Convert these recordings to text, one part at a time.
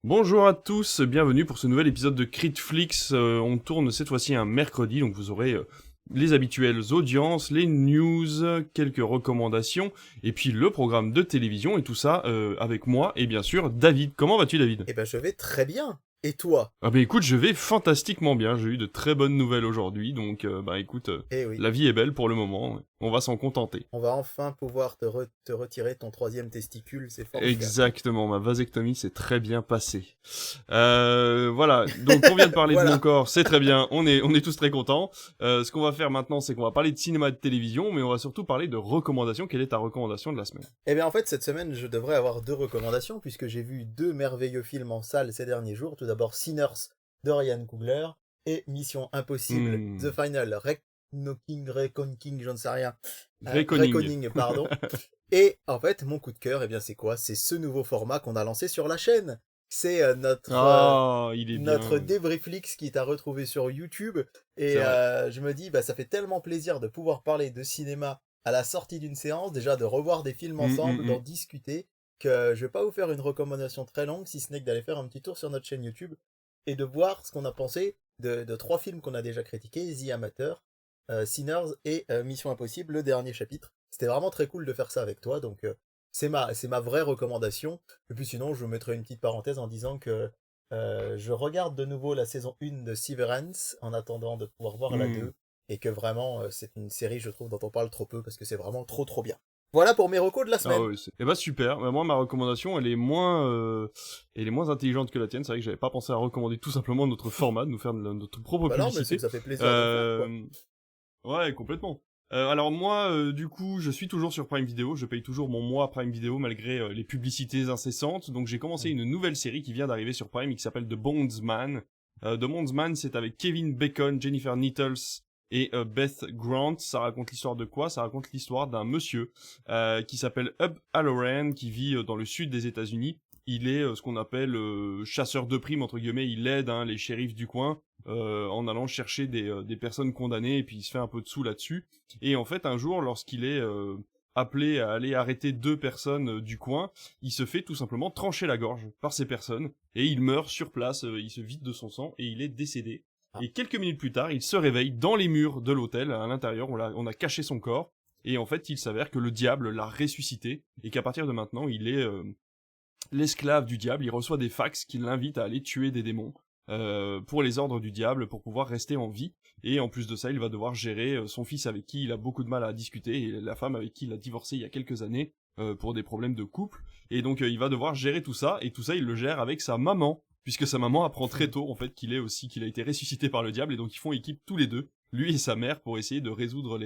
Bonjour à tous, bienvenue pour ce nouvel épisode de Critflix. On tourne cette fois-ci un mercredi, donc vous aurez les habituelles audiences, les news, quelques recommandations, et puis le programme de télévision, et tout ça avec moi, et bien sûr David. Comment vas-tu, David? Eh ben, je vais très bien. Et toi? Ah bah écoute, je vais fantastiquement bien, j'ai eu de très bonnes nouvelles aujourd'hui, donc bah écoute, Eh oui, la vie est belle pour le moment, on va s'en contenter. on va enfin pouvoir te retirer ton troisième testicule, c'est formidable. Exactement, ma vasectomie s'est très bien passée. Voilà, donc on vient de parler de mon Voilà. corps, c'est très bien, on est tous très contents. Ce qu'on va faire maintenant, c'est qu'on va parler de cinéma et de télévision, mais on va surtout parler de recommandations. Quelle est ta recommandation de la semaine? Eh bien, en fait, cette semaine, je devrais avoir deux recommandations, puisque j'ai vu deux merveilleux films en salle ces derniers jours. Tout d'abord, Sinners de Ryan Coogler et Mission Impossible, The Hmm. Final Reckoning, j'en sais rien. Reckoning. Reckoning, pardon. Et en fait, mon coup de cœur, eh bien, c'est quoi? C'est ce nouveau format qu'on a lancé sur la chaîne. C'est Ah, il est notre bien, débrieflix qui t'a retrouvé sur YouTube. c'est Et vrai. je me dis, bah, ça fait tellement plaisir de pouvoir parler de cinéma à la sortie d'une séance, déjà de revoir des films Hmm, hmm, ensemble, hmm. d'en discuter, que je vais pas vous faire une recommandation très longue, si ce n'est que d'aller faire un petit tour sur notre chaîne YouTube et de voir ce qu'on a pensé de trois films qu'on a déjà critiqués, The Amateur, Sinners et Mission Impossible, le dernier chapitre. C'était vraiment très cool de faire ça avec toi, donc c'est ma vraie recommandation. Et puis sinon, je vous mettrai une petite parenthèse en disant que je regarde de nouveau la saison 1 de Severance en attendant de pouvoir voir la Hmm. 2 et que vraiment c'est une série je trouve dont on parle trop peu parce que c'est vraiment trop trop bien. Voilà pour mes recos de la Ah semaine. ouais, eh bah super. Bah, moi, ma recommandation, elle est moins intelligente que la tienne. C'est vrai que j'avais pas pensé à recommander tout simplement notre format, de nous faire notre propre Bah non mais c'est que publicité. ça fait plaisir de le faire quoi. Euh, Ouais, complètement. Alors moi, du coup, je suis toujours sur Prime Video. Je paye toujours mon mois Prime Video malgré les publicités incessantes. Donc j'ai commencé Mm. une nouvelle série qui vient d'arriver sur Prime et qui s'appelle The Bondsman. The Bondsman, c'est avec Kevin Bacon, Jennifer Nettles et Beth Grant. Ça raconte l'histoire de quoi? Ça raconte l'histoire d'un monsieur qui s'appelle Hub Halloran, qui vit dans le sud des États-Unis. Il est ce qu'on appelle chasseur de primes entre guillemets. Il aide les shérifs du coin en allant chercher des personnes condamnées et puis il se fait un peu de sous là-dessus. Et en fait, un jour, lorsqu'il est appelé à aller arrêter deux personnes du coin, il se fait tout simplement trancher la gorge par ces personnes et il meurt sur place, il se vide de son sang et il est décédé. Ah. Et quelques minutes plus tard, il se réveille dans les murs de l'hôtel, à l'intérieur, on a caché son corps, et en fait, il s'avère que le diable l'a ressuscité, et qu'à partir de maintenant, il est l'esclave du diable, il reçoit des fax qui l'invitent à aller tuer des démons pour les ordres du diable, pour pouvoir rester en vie. Et en plus de ça, il va devoir gérer son fils avec qui il a beaucoup de mal à discuter, et la femme avec qui il a divorcé il y a quelques années pour des problèmes de couple. Et donc il va devoir gérer tout ça, et tout ça il le gère avec sa maman, puisque sa maman apprend très tôt en fait qu'il a été ressuscité par le diable, et donc ils font équipe tous les deux, lui et sa mère, pour essayer de résoudre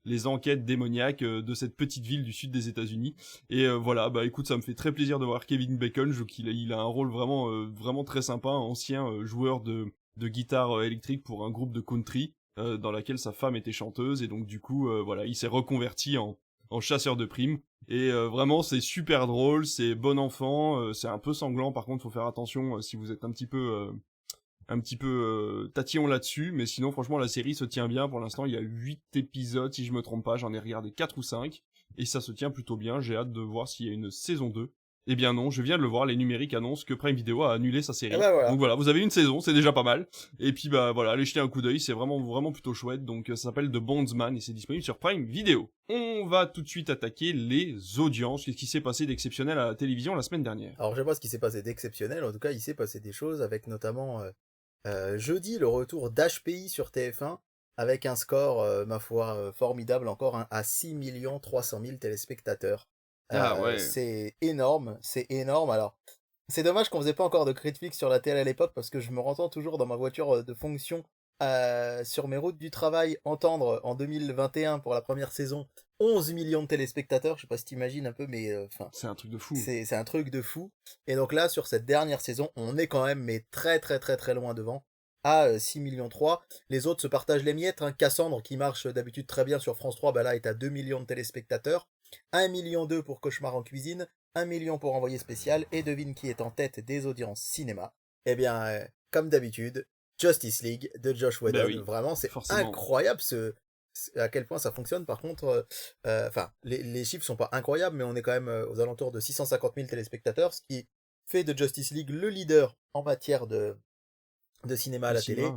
les enquêtes démoniaques de cette petite ville du sud des États-Unis. Et voilà, bah écoute, ça me fait très plaisir de voir Kevin Bacon, je trouve qu'il a un rôle vraiment très sympa, un ancien joueur de guitare électrique pour un groupe de country, dans laquelle sa femme était chanteuse, et donc du coup, voilà, il s'est reconverti en chasseur de primes. Et vraiment, c'est super drôle, c'est bon enfant, c'est un peu sanglant, par contre, faut faire attention si vous êtes un petit peu tatillon là-dessus, mais sinon franchement la série se tient bien. Pour l'instant il y a 8 épisodes si je me trompe pas, j'en ai regardé 4 ou 5 et ça se tient plutôt bien. J'ai hâte de voir s'il y a une saison 2. Eh bien non, je viens de le voir, les numériques annoncent que Prime Video a annulé sa Et série. ben Donc voilà. voilà, vous avez une saison, c'est déjà pas mal. Et puis bah voilà, allez jeter un coup d'œil, c'est vraiment plutôt chouette. Donc ça s'appelle The Bondsman et c'est disponible sur Prime Video. On va tout de suite attaquer les audiences. Qu'est-ce qui s'est passé d'exceptionnel à la télévision la semaine dernière? Alors je sais pas ce qui s'est passé d'exceptionnel, en tout cas il s'est passé des choses avec notamment jeudi le retour d'HPI sur TF1 avec un score ma foi formidable encore hein, à 6 300 000 téléspectateurs. Ah ouais. C'est énorme. Alors, c'est dommage qu'on faisait pas encore de Critflix sur la télé à l'époque parce que je me entends toujours dans ma voiture de fonction sur mes routes du travail entendre en 2021 pour la première saison 11 millions de téléspectateurs. Je sais pas si t'imagines un peu, mais enfin, C'est un truc de fou. c'est un truc de fou. Et donc là, sur cette dernière saison, on est quand même mais très très très très loin devant à 6 millions 3. Les autres se partagent les miettes. Hein. Cassandre, qui marche d'habitude très bien sur France 3, bah là est à 2 millions de téléspectateurs. 1 million 2 pour Cauchemar en cuisine, 1 million pour Envoyé spécial, et devine qui est en tête des audiences cinéma. Eh bien, comme d'habitude, Justice League de Josh Ben Whedon. oui, Vraiment, c'est forcément. incroyable à quel point ça fonctionne. Par contre, enfin, les chiffres sont pas incroyables, mais on est quand même aux alentours de 650 000 téléspectateurs, ce qui fait de Justice League le leader en matière de cinéma à la télé,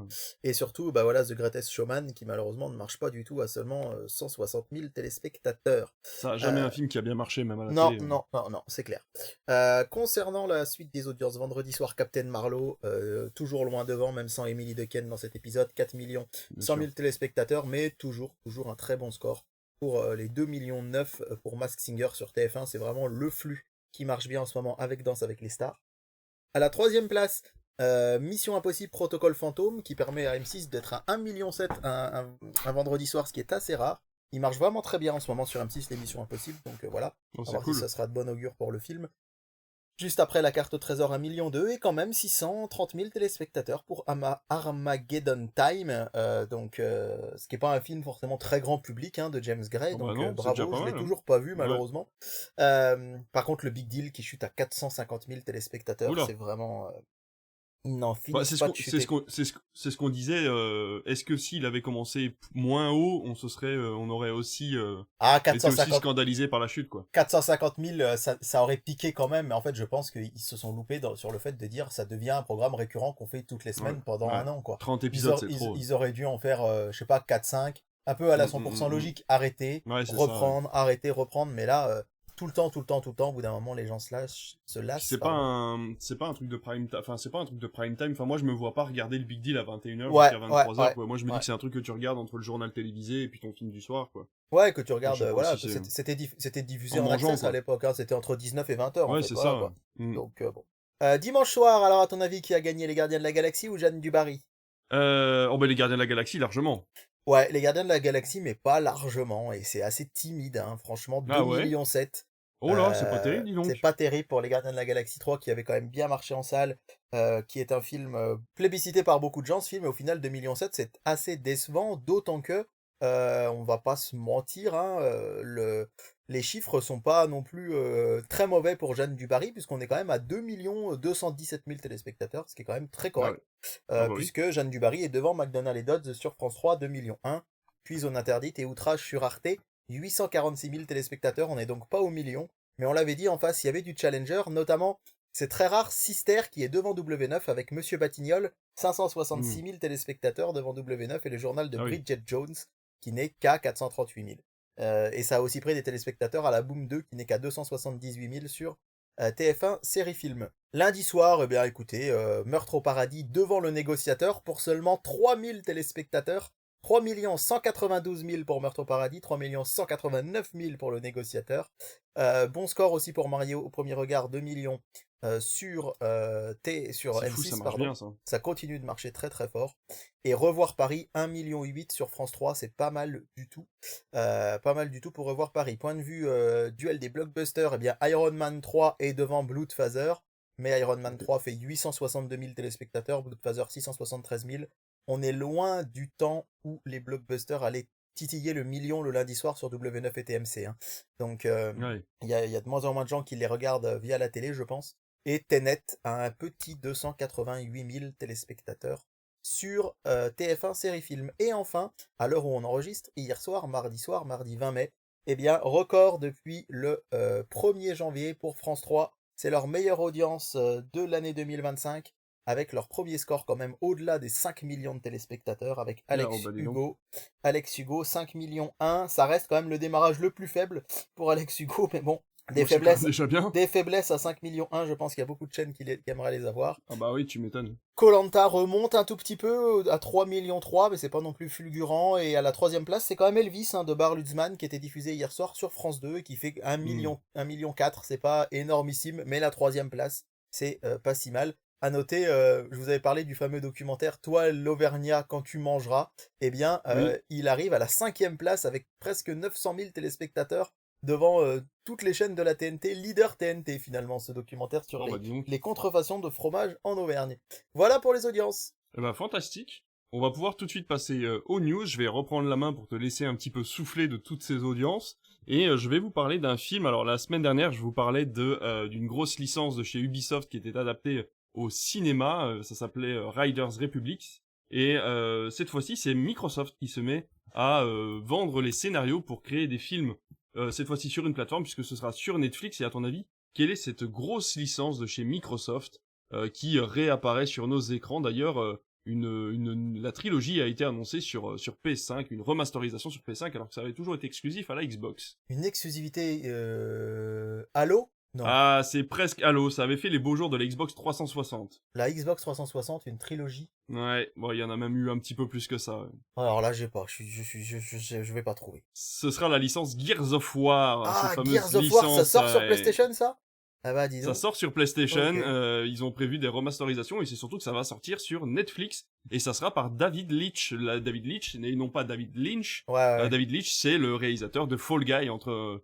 et surtout bah voilà The Greatest Showman qui malheureusement ne marche pas du tout à seulement 160 000 téléspectateurs. Ça a jamais un film qui a bien marché même à la Non, télé. non, non, non, c'est clair. Concernant la suite des audiences, vendredi soir, Captain Marlowe, toujours loin devant, même sans Emily Dequesne dans cet épisode, 4 millions 100 000 téléspectateurs, mais toujours un très bon score pour les 2 millions 9 pour Mask Singer sur TF1. C'est vraiment le flux qui marche bien en ce moment avec Danse avec les stars. À la troisième place, Mission Impossible Protocole Fantôme, qui permet à M6 d'être à 1,7 million un vendredi soir, ce qui est assez rare. Il marche vraiment très bien en ce moment sur M6, les Missions Impossibles, donc voilà. On va voir si ça sera de bon augure pour le film. Juste après la carte au trésor 1,2 million et quand même 630 000 téléspectateurs pour Armageddon Time, ce qui n'est pas un film forcément très grand public de James Gray, donc non, bravo, je l'ai toujours pas vu malheureusement. Par contre le Big Deal qui chute à 450 000 téléspectateurs, c'est vraiment... Non, c'est ce qu'on disait. Est-ce que s'il avait commencé moins haut, on aurait aussi été aussi scandalisé par la chute, quoi. 450 000, ça aurait piqué quand même, mais en fait, je pense qu'ils se sont loupés sur le fait de dire ça devient un programme récurrent qu'on fait toutes les semaines pendant un an, quoi. 30 épisodes, c'est trop. Ils auraient dû en faire, je sais pas, 4-5, un peu à la 100% logique, arrêter, reprendre, arrêter, reprendre, mais là, tout le temps, au bout d'un moment, les gens se lassent. C'est pas un truc de prime time. Enfin, c'est pas un truc de prime time. Enfin, moi, je me vois pas regarder le Big Deal à 21h jusqu'à 23h, quoi. Moi, je me dis que c'est un truc que tu regardes entre le journal télévisé et puis ton film du soir, quoi. Ouais, que tu regardes, voilà, c'était diffusé en access à l'époque, c'était entre 19 et 20h, en fait. Ouais, c'est ça. Quoi. Donc, bon. Dimanche soir, alors, à ton avis, qui a gagné, les Gardiens de la Galaxie ou Jeanne du Barry? Les Gardiens de la Galaxie, largement. Ouais, les Gardiens de la Galaxie, mais pas largement, et c'est assez timide, franchement, 2,7 millions. Oh là, c'est pas terrible, dis donc. C'est pas terrible pour les Gardiens de la Galaxie 3 qui avait quand même bien marché en salle, qui est un film plébiscité par beaucoup de gens, ce film, et au final 2,7 millions, c'est assez décevant, d'autant que, on va pas se mentir, les chiffres sont pas non plus très mauvais pour Jeanne du Barry, puisqu'on est quand même à 2 217 000 téléspectateurs, ce qui est quand même très correct, puisque Jeanne du Barry est devant McDonald et Dodds sur France 3, 2,1 millions, puis Zone Interdite et Outrage sur Arte, 846 000 téléspectateurs, on n'est donc pas au million, mais on l'avait dit en face, il y avait du challenger, notamment, c'est très rare, Sister qui est devant W9 avec Monsieur Batignolles, 566 000 téléspectateurs devant W9 et le journal de Bridget Jones qui n'est qu'à 438 000. Et ça a aussi pris des téléspectateurs à la Boom 2 qui n'est qu'à 278 000 sur TF1 Série Film. Lundi soir, écoutez, Meurtre au paradis devant le négociateur pour seulement 3 000 téléspectateurs. 3 192 000 pour Meurtre au paradis, 3 189 000 pour le négociateur. Bon score aussi pour Mario au premier regard, 2 millions sur M6, ça marche bien, ça. Ça continue de marcher très très fort. Et Revoir Paris, 1,8 million sur France 3, c'est pas mal du tout. Pas mal du tout pour Revoir Paris. Point de vue duel des blockbusters, Iron Man 3 est devant Bloodfather, mais Iron Man 3 fait 862 000 téléspectateurs, Bloodfather 673 000. On est loin du temps où les blockbusters allaient titiller le million le lundi soir sur W9 et TMC. Donc, il y a de moins en moins de gens qui les regardent via la télé, je pense. Et Tenet a un petit 288 000 téléspectateurs sur TF1 Série Film. Et enfin, à l'heure où on enregistre, hier soir, mardi 20 mai, record depuis le 1er janvier pour France 3. C'est leur meilleure audience de l'année 2025. Avec leur premier score quand même au-delà des 5 millions de téléspectateurs, avec Alex Hugo, 5 millions 1, ça reste quand même le démarrage le plus faible pour Alex Hugo, mais bon, des faiblesses à 5 millions 1, je pense qu'il y a beaucoup de chaînes qui aimeraient les avoir. Ah bah oui, tu m'étonnes. Koh-Lanta remonte un tout petit peu à 3 millions 3, mais c'est pas non plus fulgurant, et à la troisième place, c'est quand même Elvis de Bar Lutzmann qui était diffusé hier soir sur France 2 et qui fait 1 million 4, c'est pas énormissime, mais la troisième place, c'est pas si mal. À noter, je vous avais parlé du fameux documentaire Toi l'Auvergnat quand tu mangeras. Il arrive à la 5e place avec presque 900 000 téléspectateurs devant toutes les chaînes de la TNT, leader TNT finalement, ce documentaire sur les contrefaçons de fromage en Auvergne. Voilà pour les audiences. Fantastique. On va pouvoir tout de suite passer aux news. Je vais reprendre la main pour te laisser un petit peu souffler de toutes ces audiences. Et je vais vous parler d'un film. Alors la semaine dernière, je vous parlais d'une grosse licence de chez Ubisoft qui était adaptée au cinéma, ça s'appelait Riders Republic, et cette fois-ci c'est Microsoft qui se met à vendre les scénarios pour créer des films, cette fois-ci sur une plateforme, puisque ce sera sur Netflix. Et à ton avis, quelle est cette grosse licence de chez Microsoft qui réapparaît sur nos écrans. D'ailleurs, la trilogie a été annoncée sur PS5, une remasterisation sur PS5, alors que ça avait toujours été exclusif à la Xbox. Une exclusivité Halo? Non. Ah, c'est presque Halo, ça avait fait les beaux jours de la Xbox 360. La Xbox 360, une trilogie. Ouais, bon, il y en a même eu un petit peu plus que ça. Ouais. Alors là, j'ai pas, je vais pas trouver. Ce sera la licence Gears of War, Ah, cette fameuse Gears of licence. War, ça sort sur PlayStation, ça? Ah bah, dis Ça donc. sort sur PlayStation, Ok. ils ont prévu des remasterisations et c'est surtout que ça va sortir sur Netflix et ça sera par David Leitch. David Leitch, et non pas David Lynch. Ouais, ouais. David Leitch, c'est le réalisateur de Fall Guy, entre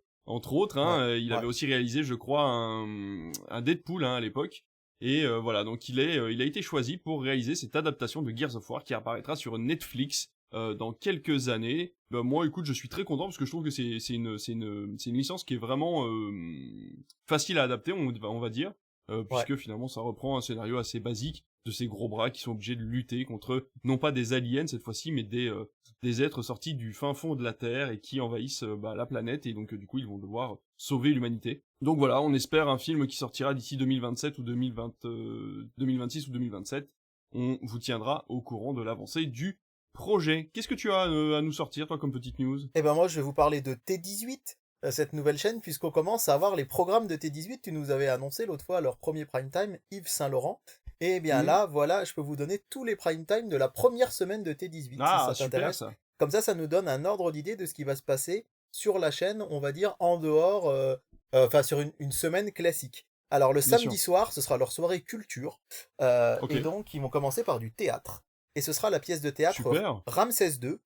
autres. Hein. Il avait aussi réalisé, je crois, un Deadpool à l'époque. Et voilà, donc il a été choisi pour réaliser cette adaptation de Gears of War qui apparaîtra sur Netflix dans quelques années. Bah, moi, écoute, je suis très content parce que je trouve que c'est une licence qui est vraiment facile à adapter, on va dire, puisque finalement ça reprend un scénario assez basique de ces gros bras qui sont obligés de lutter contre non pas des aliens cette fois-ci, mais des êtres sortis du fin fond de la Terre et qui envahissent la planète et donc du coup ils vont devoir sauver l'humanité. Donc voilà, on espère un film qui sortira d'ici 2027 ou 2026 ou 2027. On vous tiendra au courant de l'avancée du projet. Qu'est-ce que tu as à nous sortir, toi, comme petite news? Eh ben moi, je vais vous parler de T18, cette nouvelle chaîne, puisqu'on commence à avoir les programmes de T18. Tu nous avais annoncé l'autre fois leur premier prime time, Yves Saint-Laurent. Et bien là, voilà, je peux vous donner tous les prime time de la première semaine de T18, Ah, si ça super t'intéresse. ça. Comme ça nous donne un ordre d'idée de ce qui va se passer sur la chaîne, on va dire, en dehors, enfin sur une semaine classique. Alors le Bien samedi sûr. soir, ce sera leur soirée culture. Ok. Et donc, ils vont commencer par du théâtre. Et ce sera la pièce de théâtre Super. Ramsès II,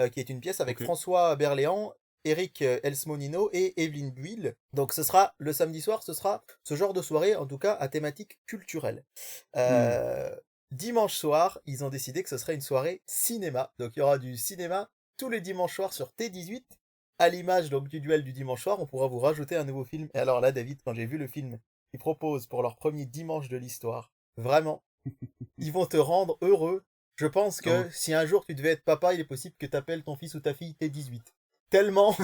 qui est une pièce avec Ok. François Berléand, Eric Elsmonino et Evelyne Buil. Donc ce sera le samedi soir, ce sera ce genre de soirée, en tout cas à thématique culturelle. Dimanche soir, ils ont décidé que ce serait une soirée cinéma. Donc il y aura du cinéma tous les dimanches soirs sur T18. À l'image donc du duel du dimanche soir, on pourra vous rajouter un nouveau film. Et alors là, David, quand j'ai vu le film qu'ils proposent pour leur premier dimanche de l'histoire, vraiment, ils vont te rendre heureux. Je pense que Oh. si un jour tu devais être papa, il est possible que tu appelles ton fils ou ta fille T18. Tellement,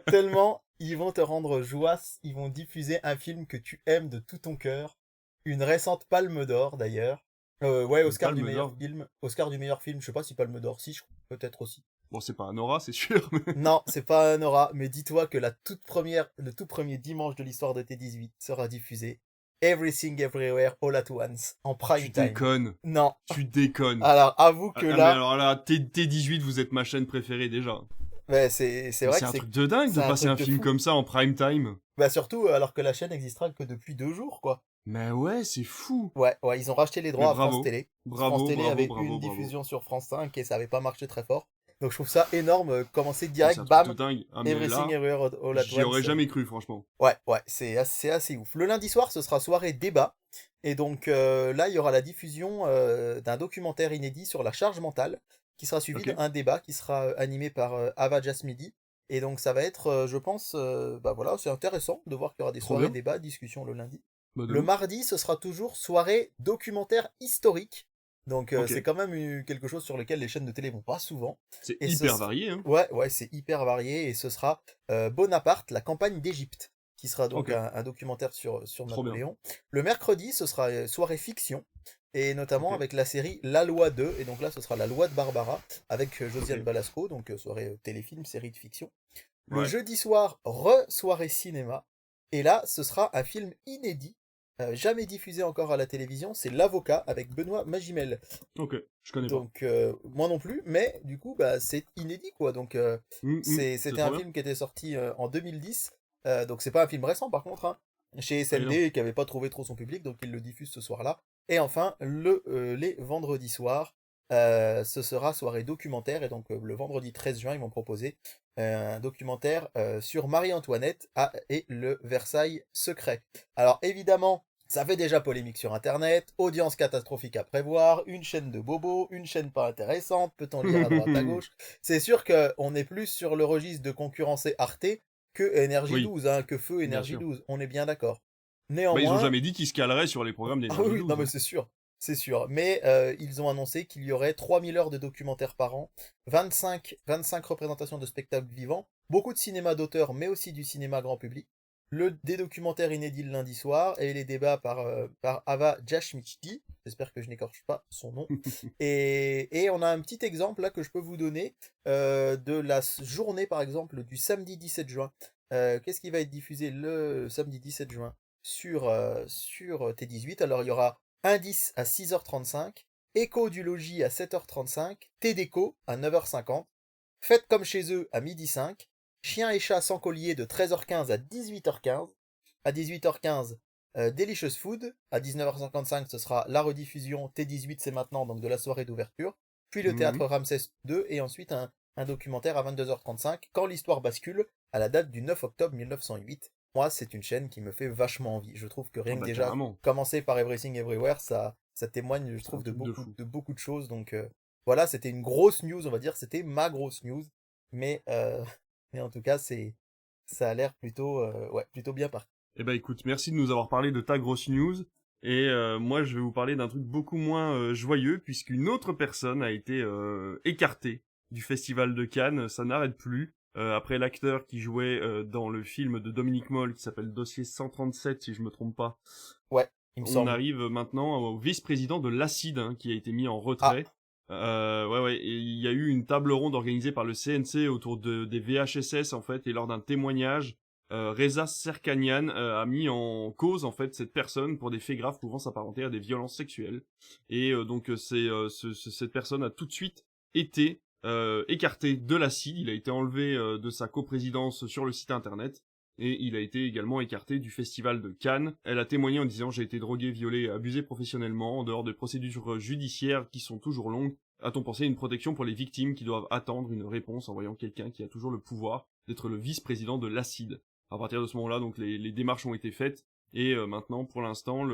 tellement, ils vont te rendre joie, ils vont diffuser un film que tu aimes de tout ton cœur. Une récente Palme d'Or d'ailleurs. Ouais, Une Oscar du Palme meilleur d'Or. film. Oscar du meilleur film, je sais pas si Palme d'Or, si, peut-être aussi. Bon, c'est pas un aura, c'est sûr. Mais... Non, c'est pas un aura, mais dis-toi que le tout premier dimanche de l'histoire de T18 sera diffusé. Everything Everywhere All at Once, en prime Tu time. déconnes. Non. Tu déconnes. Alors, avoue que Ah, mais là, alors là, T18, vous êtes ma chaîne préférée déjà. ouais, c'est Mais vrai c'est que un c'est truc de dingue de c'est un passer truc un de film fou. comme ça en prime time. Bah surtout alors que la chaîne n'existera que depuis 2 jours, quoi. Mais ouais, c'est fou. Ouais, ils ont racheté les Mais droits à France bravo. Télé. Bravo, France Télé bravo, avait bravo, une bravo. diffusion sur France 5 et ça avait pas marché très fort. Donc je trouve ça énorme, commencer C'est direct, un truc bam, de dingue. Ah, mais Everything là, Everywhere All at j'y aurais Once. jamais cru, franchement. Ouais, c'est assez ouf. Le lundi soir, ce sera soirée débat. Et donc là, il y aura la diffusion d'un documentaire inédit sur la charge mentale, qui sera suivi Ok. d'un débat qui sera animé par Ava Jasmidi. Et donc ça va être, je pense, bah voilà, c'est intéressant de voir qu'il y aura des Trop soirées bien. débats, discussions le lundi. Bah, de Le ouf. mardi, ce sera toujours soirée documentaire historique. Donc Ok. c'est quand même quelque chose sur lequel les chaînes de télé vont pas souvent. C'est Et hyper varié, hein. ouais, c'est hyper varié. Et ce sera Bonaparte, la campagne d'Égypte, qui sera donc Ok. un documentaire sur Trop bien. Napoléon. Le mercredi, ce sera soirée fiction. Et notamment Ok. avec la série La Loi 2. Et donc là, ce sera La Loi de Barbara, avec Josiane Ok. Balasco, donc soirée téléfilm, série de fiction. Le Ouais. jeudi soir, soirée cinéma. Et là, ce sera un film inédit, jamais diffusé encore à la télévision. C'est L'Avocat avec Benoît Magimel. Ok. Je connais pas. Donc, moi non plus, mais du coup, bah, c'est inédit, quoi. Donc, C'est c'était trop un bien. film qui était sorti en 2010. Donc, c'est pas un film récent, par contre, hein, chez Ah, non. SND, qui avait pas trouvé trop son public, donc il le diffuse ce soir-là. Et enfin, les vendredis soirs, ce sera soirée documentaire. Et donc, le vendredi 13 juin, ils vont proposer un documentaire sur Marie-Antoinette et le Versailles secret. Alors, évidemment, ça fait déjà polémique sur Internet, audience catastrophique à prévoir, une chaîne de bobos, une chaîne pas intéressante, peut-on lire à droite à gauche. C'est sûr qu'on est plus sur le registre de concurrencer Arte que Énergie Oui, 12, hein, que Feu bien Énergie sûr. 12, on est bien d'accord. Bah, ils ont Néanmoins, jamais dit qu'ils se caleraient sur les programmes ah d'énergie oui, non 12. mais hein. c'est sûr. Mais ils ont annoncé qu'il y aurait 3000 heures de documentaires par an, 25 représentations de spectacles vivants, beaucoup de cinéma d'auteur, mais aussi du cinéma grand public. des documentaires inédits le lundi soir et les débats par Ava Jashmiti. J'espère que je n'écorche pas son nom. Et on a un petit exemple là que je peux vous donner de la journée par exemple du samedi 17 juin. Qu'est-ce qui va être diffusé le samedi 17 juin sur T18? Alors il y aura Indice à 6h35, Écho du logis à 7h35, Tédéco à 9h50, Faites comme chez eux à 12h05, Chien et chat sans collier de 13h15 à 18h15. À 18h15, Delicious Food. À 19h55, ce sera la rediffusion T18, c'est maintenant, donc de la soirée d'ouverture. Puis le théâtre Ramsès II et ensuite un documentaire à 22h35, Quand l'histoire bascule, à la date du 9 octobre 1908. Moi, c'est une chaîne qui me fait vachement envie. Je trouve que rien que déjà Carrément. commencer par Everything Everywhere, ça témoigne, je trouve, de beaucoup de choses. Donc voilà, c'était une grosse news, on va dire. C'était ma grosse news. Mais en tout cas, ça a l'air plutôt bien parti. Eh ben écoute, merci de nous avoir parlé de ta grosse news. Et moi, je vais vous parler d'un truc beaucoup moins joyeux, puisqu'une autre personne a été écartée du Festival de Cannes. Ça n'arrête plus. Après l'acteur qui jouait dans le film de Dominique Moll, qui s'appelle Dossier 137, si je me trompe pas. Ouais, il me semble. On arrive maintenant au vice-président de l'ACID, qui a été mis en retrait. Ouais, et il y a eu une table ronde organisée par le CNC autour des VHSS, en fait, et lors d'un témoignage, Reza Serkanian a mis en cause, en fait, cette personne pour des faits graves pouvant s'apparenter à des violences sexuelles. Et donc, cette personne a tout de suite été écarté de l'ACID, il a été enlevé de sa coprésidence sur le site internet, et il a été également écarté du festival de Cannes. Elle a témoigné en disant « J'ai été drogué, violé et abusé professionnellement, en dehors de procédures judiciaires qui sont toujours longues. A-t-on pensé à une protection pour les victimes qui doivent attendre une réponse en voyant quelqu'un qui a toujours le pouvoir d'être le vice-président de l'ACID ?» À partir de ce moment-là, donc les démarches ont été faites, et maintenant, pour l'instant,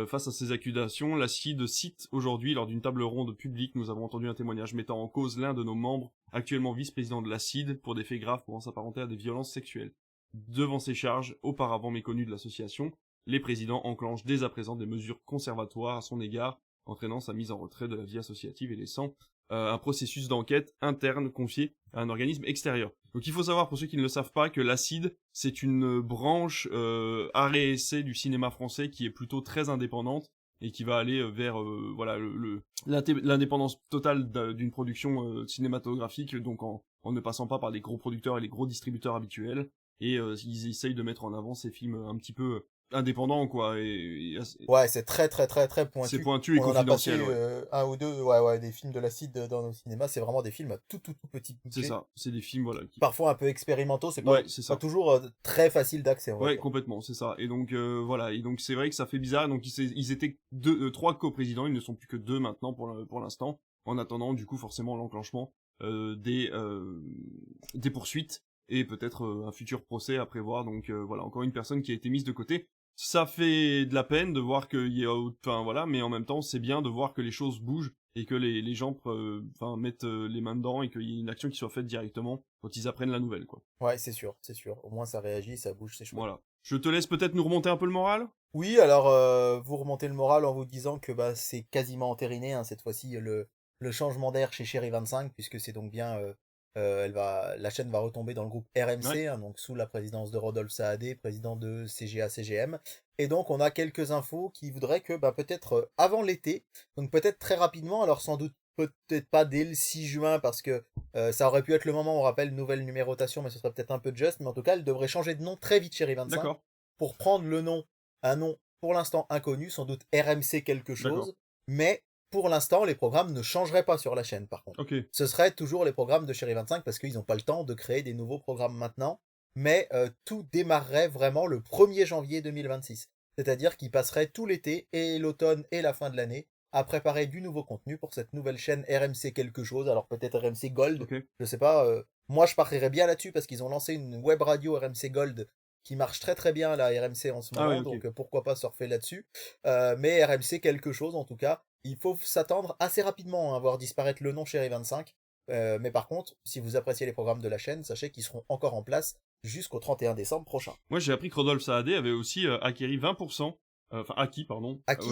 face à ces accusations, l'ACID cite aujourd'hui, lors d'une table ronde publique, nous avons entendu un témoignage mettant en cause l'un de nos membres, actuellement vice-président de l'ACID, pour des faits graves pouvant s'apparenter à des violences sexuelles. Devant ces charges, auparavant méconnues de l'association, les présidents enclenchent dès à présent des mesures conservatoires à son égard, entraînant sa mise en retrait de la vie associative et laissant un processus d'enquête interne confié à un organisme extérieur. Donc il faut savoir, pour ceux qui ne le savent pas, que l'ACID, c'est une branche art et essai du cinéma français qui est plutôt très indépendante et qui va aller vers l'indépendance totale d'une production cinématographique, donc en ne passant pas par les gros producteurs et les gros distributeurs habituels. Et ils essayent de mettre en avant ces films un petit peu indépendants, quoi. Ouais, c'est très pointu. C'est pointu et confidentiel. On a passé un ou deux des films de l'acide dans nos cinémas. C'est vraiment des films à tout petit budget. C'est ça, c'est des films parfois un peu expérimentaux, c'est pas toujours très facile d'accès. Ouais, complètement, c'est ça. Et donc voilà, et donc c'est vrai que ça fait bizarre. Donc ils étaient trois coprésidents, ils ne sont plus que deux maintenant pour l'instant, en attendant du coup forcément l'enclenchement des poursuites et peut-être un futur procès à prévoir. Donc voilà, encore une personne qui a été mise de côté. Ça fait de la peine de voir qu'il y a, enfin voilà, mais en même temps c'est bien de voir que les choses bougent et que les gens mettent les mains dedans et qu'il y ait une action qui soit faite directement quand ils apprennent la nouvelle, quoi. Ouais, c'est sûr. Au moins ça réagit, ça bouge, c'est chouette. Voilà. Je te laisse peut-être nous remonter un peu le moral. Oui, alors vous remontez le moral en vous disant que c'est quasiment entériné cette fois-ci le changement d'air chez Chéri 25, puisque c'est donc bien la chaîne va retomber dans le groupe RMC, donc sous la présidence de Rodolphe Saadé, président de CGA-CGM. Et donc on a quelques infos qui voudraient que peut-être avant l'été, donc peut-être très rapidement, alors sans doute peut-être pas dès le 6 juin parce que ça aurait pu être le moment, on rappelle, nouvelle numérotation, mais ce serait peut-être un peu juste, mais en tout cas elle devrait changer de nom très vite Chéri 25 pour prendre un nom pour l'instant inconnu, sans doute RMC quelque chose, mais pour l'instant, les programmes ne changeraient pas sur la chaîne, par contre. Ce seraient toujours les programmes de Chéri 25 parce qu'ils n'ont pas le temps de créer des nouveaux programmes maintenant. Mais tout démarrerait vraiment le 1er janvier 2026. C'est-à-dire qu'ils passeraient tout l'été et l'automne et la fin de l'année à préparer du nouveau contenu pour cette nouvelle chaîne RMC quelque chose. Alors peut-être RMC Gold, je sais pas. Moi, je parierais bien là-dessus parce qu'ils ont lancé une web radio RMC Gold qui marche très bien la RMC en ce moment. Donc pourquoi pas surfer là-dessus. Mais RMC quelque chose en tout cas. Il faut s'attendre assez rapidement à voir disparaître le nom Chéri 25. Mais par contre, si vous appréciez les programmes de la chaîne, sachez qu'ils seront encore en place jusqu'au 31 décembre prochain. Moi, j'ai appris que Rodolphe Saadé avait aussi acquéri 20%. Enfin, acquis, pardon. Acquis.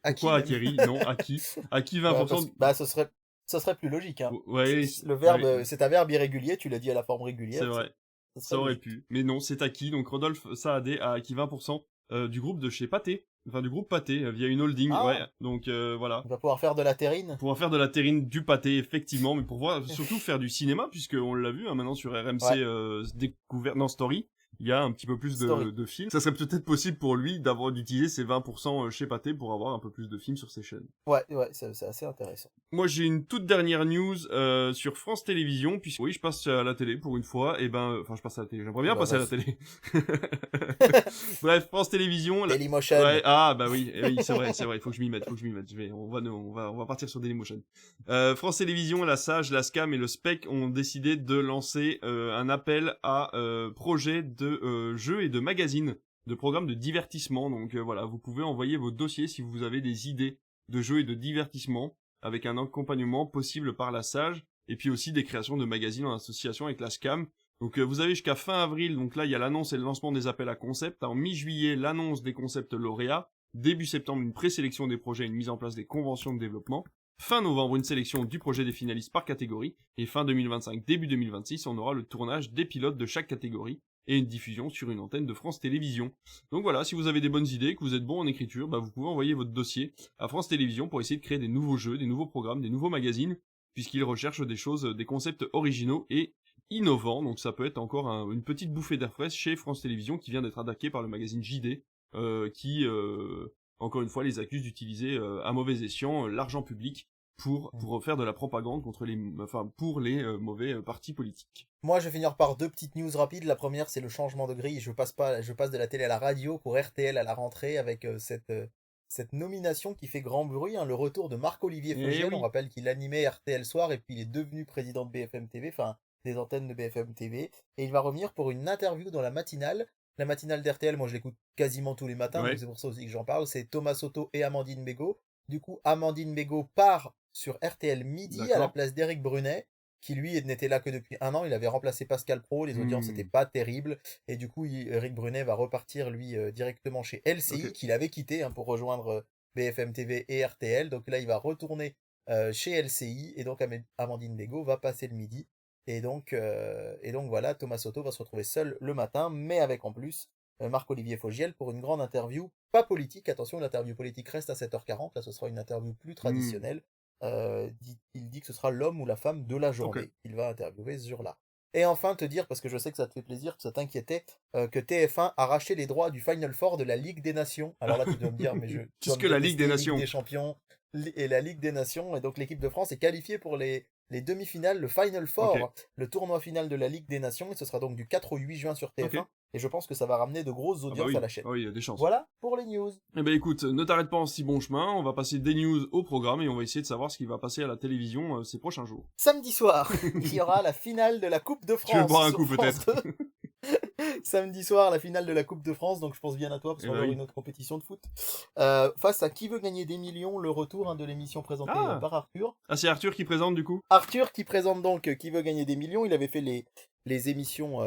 Pourquoi acquéri? Non, acquis. Acquis 20%. Ce serait plus logique. Ouais, le verbe, c'est un verbe irrégulier, tu l'as dit à la forme régulière. C'est vrai. Ça aurait pu. Mais non, c'est acquis. Donc Rodolphe Saadé a acquis 20% du groupe de chez Pathé. Enfin, du groupe Pathé, via une holding. Ah. Ouais, donc voilà. On va pouvoir faire de la terrine. Pour faire de la terrine, du pâté, effectivement, mais pour voir, surtout faire du cinéma, puisqu'on l'a vu maintenant sur RMC Découverte, non, Story. Il y a un petit peu plus de films. Ça serait peut-être possible pour lui d'utiliser ses 20% chez Pathé pour avoir un peu plus de films sur ses chaînes. Ouais, c'est assez intéressant. Moi, j'ai une toute dernière news sur France Télévisions, puisque oui, je passe à la télé pour une fois. Et je passe à la télé. J'aimerais bien passer à la télé. Bref, France Télévisions. Dailymotion. Ouais, oui, c'est vrai. Il faut que je m'y mette. On va partir sur Dailymotion. France Télévisions, la Sage, la Scam et le Spec ont décidé de lancer un appel à projets de jeux et de magazines, de programmes de divertissement. Donc voilà, vous pouvez envoyer vos dossiers si vous avez des idées de jeux et de divertissement, avec un accompagnement possible par la Sage, et puis aussi des créations de magazines en association avec la SCAM. Donc vous avez jusqu'à fin avril, donc là il y a l'annonce et le lancement des appels à concepts, en mi-juillet l'annonce des concepts lauréats, début septembre une présélection des projets et une mise en place des conventions de développement, fin novembre une sélection du projet des finalistes par catégorie, et fin 2025, début 2026, on aura le tournage des pilotes de chaque catégorie, et une diffusion sur une antenne de France Télévisions. Donc voilà, si vous avez des bonnes idées, que vous êtes bon en écriture, vous pouvez envoyer votre dossier à France Télévisions pour essayer de créer des nouveaux jeux, des nouveaux programmes, des nouveaux magazines, puisqu'ils recherchent des choses, des concepts originaux et innovants. Donc ça peut être encore une petite bouffée d'air frais chez France Télévisions qui vient d'être attaqué par le magazine JD, qui, encore une fois, les accuse d'utiliser à mauvais escient l'argent public pour faire de la propagande pour les mauvais partis politiques. Moi, je vais finir par deux petites news rapides. La première, c'est le changement de grille. Je passe de la télé à la radio pour RTL à la rentrée avec cette nomination qui fait grand bruit, le retour de Marc-Olivier Fogiel. On rappelle qu'il animait RTL Soir et puis il est devenu président de BFM TV, enfin des antennes de BFM TV. Et il va revenir pour une interview dans la matinale. La matinale d'RTL, moi je l'écoute quasiment tous les matins, donc c'est pour ça aussi que j'en parle. C'est Thomas Soto et Amandine Bégaud. Du coup, Amandine Bégaud part sur RTL Midi à la place d'Éric Brunet, qui lui n'était là que depuis 1 an. Il avait remplacé Pascal Praud, les audiences n'étaient pas terribles, et du coup Éric Brunet va repartir lui directement chez LCI, qu'il avait quitté pour rejoindre BFM TV et RTL. Donc là il va retourner chez LCI, et donc Amandine Bégaud va passer le midi, et donc voilà, Thomas Soto va se retrouver seul le matin, mais avec en plus Marc-Olivier Fogiel pour une grande interview, pas politique, attention, l'interview politique reste à 7h40, là ce sera une interview plus traditionnelle. Il dit que ce sera l'homme ou la femme de la journée qu'il va interviewer ce jour-là. Et enfin te dire, parce que je sais que ça te fait plaisir, que ça t'inquiétait, que TF1 a racheté les droits du Final Four de la Ligue des Nations. Alors là tu dois me dire, mais qu'est-ce que la Ligue des Nations, Ligue des Champions et la Ligue des Nations, et donc l'équipe de France est qualifiée pour les demi-finales, le Final Four, le tournoi final de la Ligue des Nations, et ce sera donc du 4 au 8 juin sur TF1. Et je pense que ça va ramener de grosses audiences à la chaîne. Oui, il y a des chances. Voilà pour les news. Eh ben écoute, ne t'arrête pas en si bon chemin, on va passer des news au programme et on va essayer de savoir ce qui va passer à la télévision ces prochains jours. Samedi soir, il y aura la finale de la Coupe de France. Tu veux boire un coup peut-être? Samedi soir, la finale de la Coupe de France, donc je pense bien à toi parce qu'on va avoir une autre compétition de foot. Face à Qui veut gagner des millions, le retour de l'émission présentée par Arthur. Ah, c'est Arthur qui présente du coup? Arthur qui présente donc Qui veut gagner des millions. Il avait fait les émissions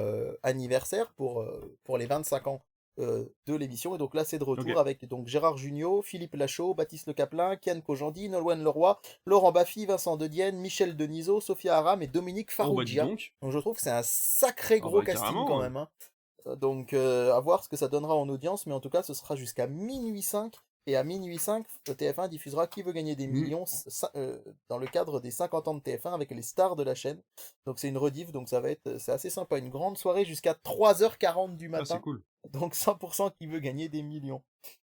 anniversaires pour les 25 ans de l'émission, et donc là c'est de retour avec donc Gérard Jugnot, Philippe Lachaud, Baptiste Le Caplin, Kian Kojandi, Nolwenn Leroy, Laurent Baffy, Vincent Dedienne, Michel Denisot, Sophia Aram et Dominique Farrugia. Donc je trouve que c'est un sacré gros casting quand même. Donc à voir ce que ça donnera en audience, mais en tout cas ce sera jusqu'à minuit 5. Et à minuit 5, TF1 diffusera Qui veut gagner des millions dans le cadre des 50 ans de TF1 avec les stars de la chaîne. Donc c'est une rediff, donc c'est assez sympa. Une grande soirée jusqu'à 3h40 du matin. Ah, c'est cool. Donc 100% Qui veut gagner des millions.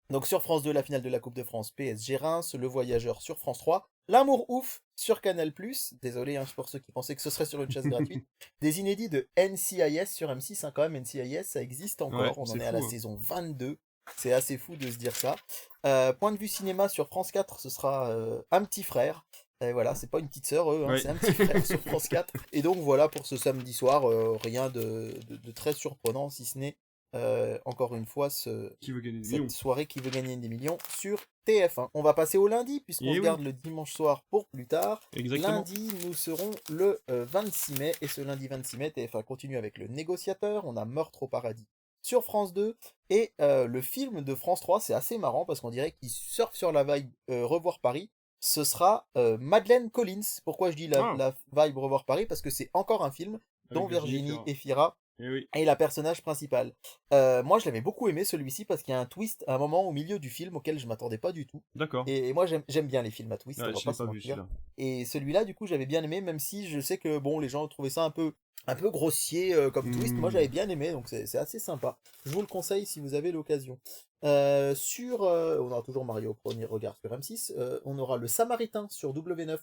Donc sur France 2, la finale de la Coupe de France, PSG Reims, Le Voyageur sur France 3, L'amour ouf sur Canal+, désolé pour ceux qui pensaient que ce serait sur une chaîne gratuite, des inédits de NCIS sur M6, quand même, NCIS ça existe encore, on en est à la saison 22. C'est assez fou de se dire ça. Point de vue cinéma sur France 4, ce sera Un petit frère. Et voilà, c'est pas une petite sœur, c'est Un petit frère sur France 4. Et donc voilà pour ce samedi soir, rien de très surprenant, si ce n'est encore une fois cette soirée Qui veut gagner des millions sur TF1. On va passer au lundi, puisqu'on regarde le dimanche soir pour plus tard. Exactement. Lundi, nous serons le 26 mai, et ce lundi 26 mai, TF1 continue avec Le Négociateur, on a Meurtre au paradis sur France 2, et le film de France 3, c'est assez marrant parce qu'on dirait qu'il surfe sur la vibe Revoir Paris. Ce sera Madeleine Collins. Pourquoi je dis la vibe Revoir Paris? Parce que c'est encore un film dont Virginie Efira Eh oui. et la personnage principale. Moi, je l'avais beaucoup aimé celui-ci parce qu'il y a un twist à un moment au milieu du film auquel je m'attendais pas du tout. D'accord. Et moi, j'aime bien les films à twist, on Ouais, va je pas l'ai se pas vu mentir. celui-là. Et celui-là, du coup, j'avais bien aimé, même si je sais que bon, les gens trouvaient ça un peu grossier comme twist. Moi, Hmm. j'avais bien aimé, donc c'est assez sympa. Je vous le conseille si vous avez l'occasion. On aura toujours Mario au premier regard sur M6. On aura Le Samaritain sur W9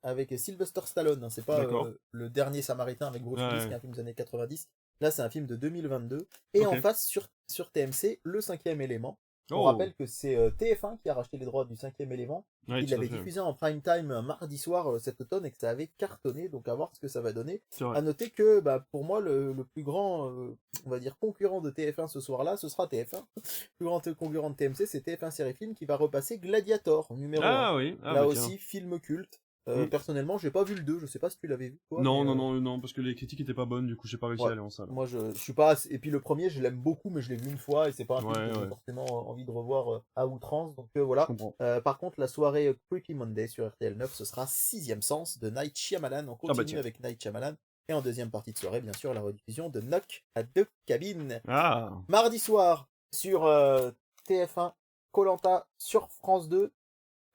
avec Sylvester Stallone, hein. C'est pas D'accord. le dernier Samaritain avec Bruce Ouais, Willis, qui ouais. est un film des années 90. Là, c'est un film de 2022. Et Ok. en face, sur TMC, Le Cinquième Élément. On Oh. rappelle que c'est TF1 qui a racheté les droits du Cinquième Élément. Ouais, Il tout à l'avait fait. diffusé en prime time un mardi soir cet automne et que ça avait cartonné, donc à voir ce que ça va donner. C'est vrai. À noter que bah, pour moi, le plus grand, on va dire, concurrent de TF1 ce soir-là, ce sera TF1. Le plus grand concurrent de TMC, c'est TF1 Série Film qui va repasser Gladiator, numéro 1. Ah oui. Ah Là bah tiens. aussi, film culte. Hmm. Personnellement, j'ai pas vu le 2, je sais pas si tu l'avais vu toi, Non, mais non, non, non, parce que les critiques étaient pas bonnes, du coup j'ai pas réussi ouais. à aller en salle. Moi, je suis pas. Et puis le premier, je l'aime beaucoup, mais je l'ai vu une fois et c'est pas un film Ouais, que j'ai ouais, forcément envie de revoir à outrance. Donc je voilà. comprends. Par contre, la soirée Creepy Monday sur RTL 9, ce sera Sixième Sens de Night Shyamalan. On Ah bah continue tiens. avec Night Shyamalan. Et en deuxième partie de soirée, bien sûr, la rediffusion de Knock à deux cabines. Ah. Mardi soir, sur TF1, koh sur France 2,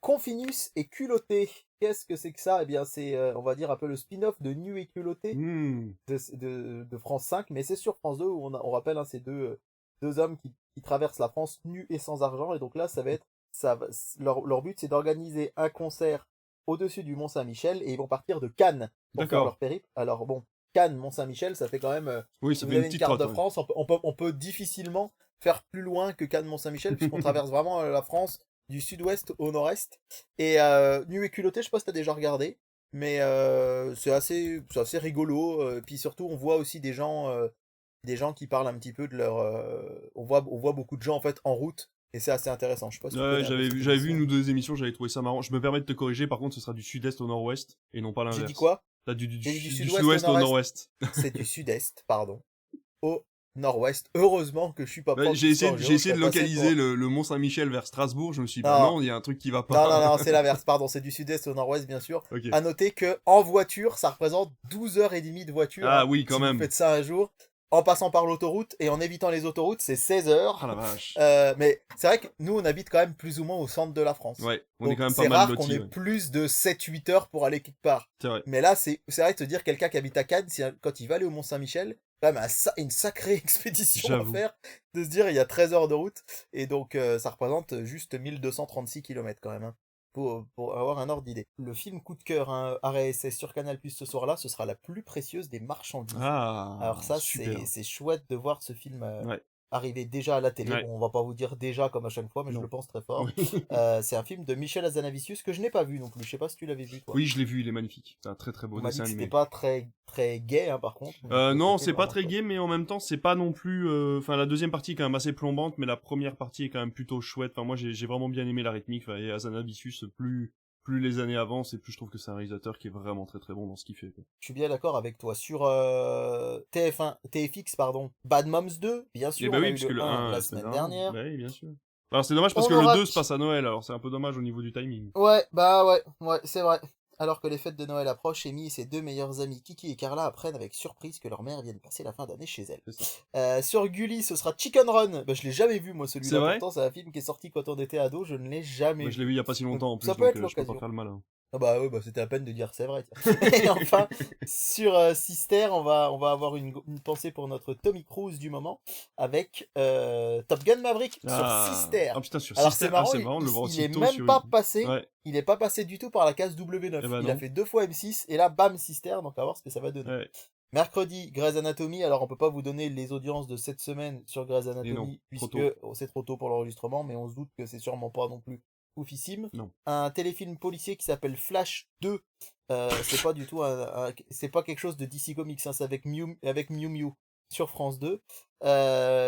Confinus et Culotté. Qu'est-ce que c'est que ça? Eh bien, c'est, on va dire, un peu le spin-off de Nu et Culotté Hmm. de France 5, mais c'est sur France 2 où on rappelle, hein, ces deux hommes qui traversent la France nus et sans argent. Et donc là, ça va être, leur but, c'est d'organiser un concert au-dessus du Mont-Saint-Michel et ils vont partir de Cannes pour faire D'accord. leur périple. Alors bon, Cannes, Mont-Saint-Michel, ça fait quand même, Oui, si ça vous fait une avez une petite carte trotte, de ouais. France, on peut difficilement faire plus loin que Cannes, Mont-Saint-Michel, puisqu'on traverse vraiment la France du sud-ouest au nord-est. Et Nu et culotté, je sais pas si t'as déjà regardé, mais c'est assez rigolo. Puis surtout, on voit aussi des gens qui parlent un petit peu de leur. On voit beaucoup de gens en fait en route, et c'est assez intéressant. Je sais pas si tu Ouais, connais un peu cette j'avais vu une émission. ou deux émissions, j'avais trouvé ça marrant. Je me permets de te corriger, par contre, ce sera du sud-est au nord-ouest, et non pas J'ai dit l'inverse. quoi? T'as J'ai dit du du sud-ouest au sud-ouest au nord-est. nord-ouest. C'est du sud-est, pardon, au nord-ouest. Heureusement que je suis pas Ouais, prof d'histoire j'ai géo, je essayé serais de passé pour. localiser le Mont-Saint-Michel vers Strasbourg, je me suis dit, bah Non, non, il y a un truc qui va non, non, pas. non, c'est l'inverse, pardon, c'est du sud-est au nord-ouest, bien sûr. Ok. À noter que en voiture, ça représente 12h30 de voiture, Ah hein, oui, quand si vous même. faites ça un jour. En passant par l'autoroute et en évitant les autoroutes, c'est 16 Ah heures. la vache. Mais c'est vrai que nous, on habite quand même plus ou moins au centre de la France. Ouais, on est Donc quand même pas c'est mal rare qu'on lotis, ait ouais. plus de 7-8 heures pour aller quelque part. C'est vrai. Mais là, c'est vrai de te dire, quelqu'un qui habite à Cannes, quand il va aller au Mont-Saint-Michel, quand même une sacrée expédition à J'avoue. faire, de se dire, il y a 13 heures de route. Et donc, ça représente juste 1236 km quand même, hein, pour avoir un ordre d'idée. Le film coup de cœur, hein, RSS sur Canal Plus ce soir-là, ce sera La plus précieuse des marchandises. Alors Ah, ça, super. c'est chouette de voir ce film Ouais, arriver déjà à la télé. ouais, Bon, on va pas vous dire déjà comme à chaque fois, mais je le non. pense très Oui. fort. C'est un film de Michel Hazanavicius que je n'ai pas vu non plus. Je sais pas si tu l'avais vu, toi. Oui, je l'ai vu, il est magnifique. C'est un très très beau On m'a dit dessin que c'était animé. pas très gay, hein, par contre. Donc Non, c'était c'est pas vraiment très chouette. gai, mais en même temps, c'est pas non plus. Enfin, la deuxième partie est quand même assez plombante, mais la première partie est quand même plutôt chouette. Enfin, moi, j'ai vraiment bien aimé la rythmique. Enfin, et Azanavicius, plus les années avancent, et plus je trouve que c'est un réalisateur qui est vraiment très très bon dans ce qu'il fait, quoi. Je suis bien d'accord avec toi. Sur TFX, pardon, Bad Moms 2, bien Et sûr, bah on a oui, eu puisque le le 1 1, la la semaine semaine dernière. dernière. Bah oui, bien sûr. Alors, c'est dommage parce On que le aura... 2 se passe à Noël, alors c'est un peu dommage au niveau du timing. Ouais, bah ouais, c'est vrai. Alors que les fêtes de Noël approchent, Amy et ses deux meilleures amies, Kiki et Carla, apprennent avec surprise que leur mère vienne passer la fin d'année chez elle. C'est ça. Sur Gulli, ce sera Chicken Run. Bah, je l'ai jamais vu, moi, C'est celui-là. vrai? Pourtant, c'est un film qui est sorti quand on était ado. Je ne l'ai jamais Moi, je vu. l'ai vu il y a pas si Donc, longtemps en ça plus, peut donc être je peux pas l'occasion. faire le malin. Ah bah ouais, bah, c'était à peine de dire c'est vrai. Tiens. Et enfin, sur Sister, on va avoir une pensée pour notre Tommy Cruise du moment avec Top Gun Maverick sur Ah, Sister. ah putain, sur Alors Sister, c'est ah marrant, c'est marrant de le voir il est aussi tôt même sur pas une. passé. Ouais, Il est pas passé du tout par la case eh W9. ben Il a non. fait 2 fois M6 et là, bam, Sister. Donc à voir ce que ça va donner. Ouais, Mercredi, Grey's Anatomy. Alors, on peut pas vous donner les audiences de cette semaine sur Grey's et non, Anatomy, trop puisque tôt. c'est trop tôt pour l'enregistrement, mais on se doute que c'est sûrement pas non plus oufissime. Non. Un téléfilm policier qui s'appelle Flash 2. C'est pas du tout c'est pas quelque chose de DC Comics, hein, c'est avec Mew Mew sur France 2.